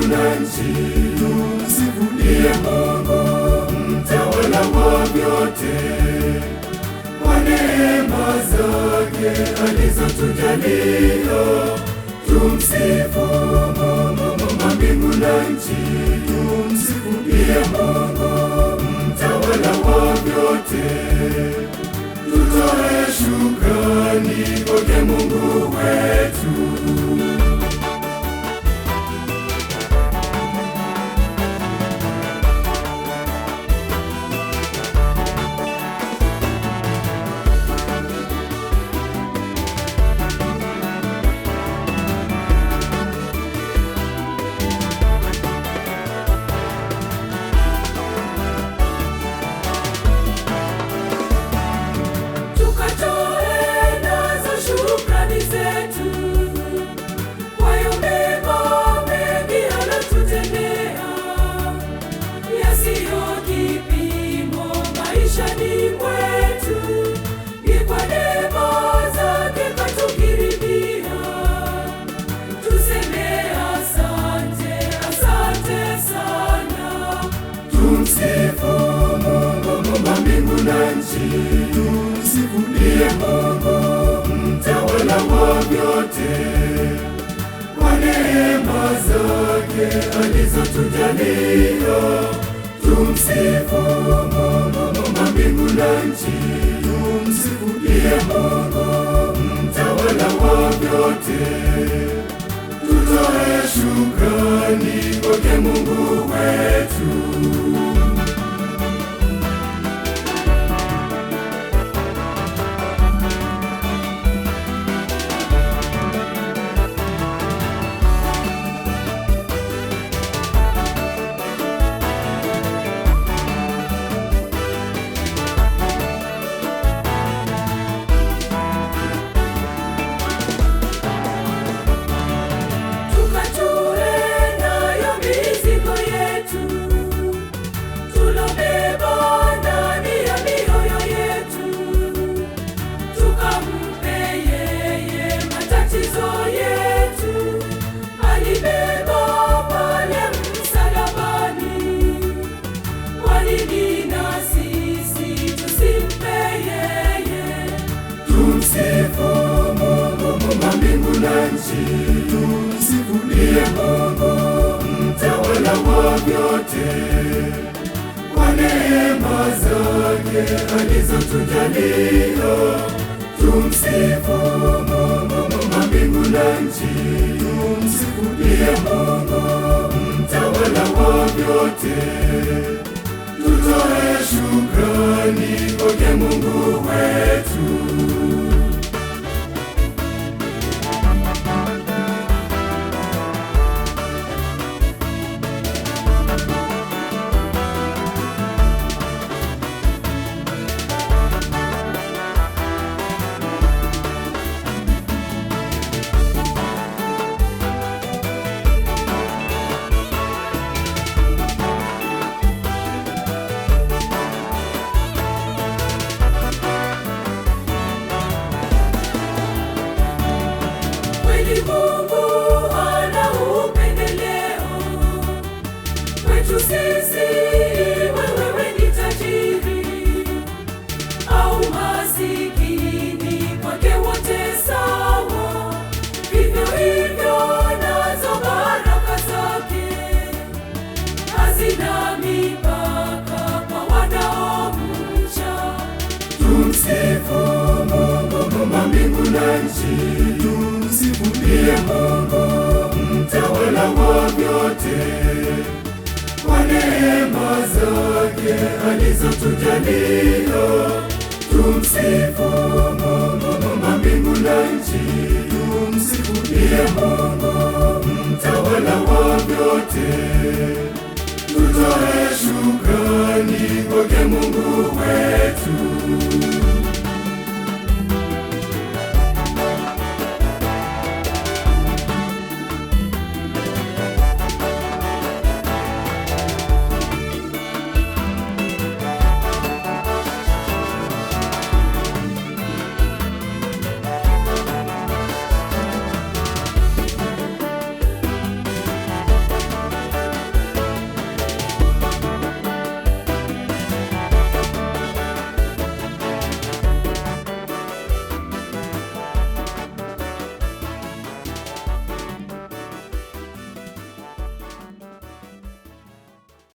na nchi. Tumsifunie Mungu, mtawala wa vyote, kwa neema zake alizotujalia. Tumsifu Mungu wa mbingu na nchi. Tumsifunie Mungu, mtawala wa vyote, tutoe shukrani kwake Mungu wetu. Tumsifu Mungu wa mbingu na nchi. Tumsifunie Mungu, mtawala wa vyote, kwa neema zake alizotujalia. Tumsifu Mungu wa mbingu na nchi. Tumsifunie Mungu, mtawala wa vyote, tutoe shukrani kwake Mungu wetu. Tumsifu Mungu wa mbingu na nchi. Tumsifunie Mungu, mtawala wa vyote, kwa neema zake alizotujalia. Tumsifu Mungu wa mbingu na nchi. Tumsifunie Mungu, mtawala wa vyote, tutoe shukrani kwake Mungu wetu. Mungu hana upendeleo kwetu sisi, wewe ni tajiri au masikini, kwake wote sawa. Vivyo hivyo nazo baraka zake hazina mipaka kwa wanaomcha. Tumsifu Mungu wa mbingu na nchi. Tumsifunie Mungu, mtawala wa vyote, kwa neema zake alizotujalia. Tumsifu Mungu wa mbingu na nchi. Tumsifunie Mungu, mtawala wa vyote, tutoe shukrani kwake Mungu wetu.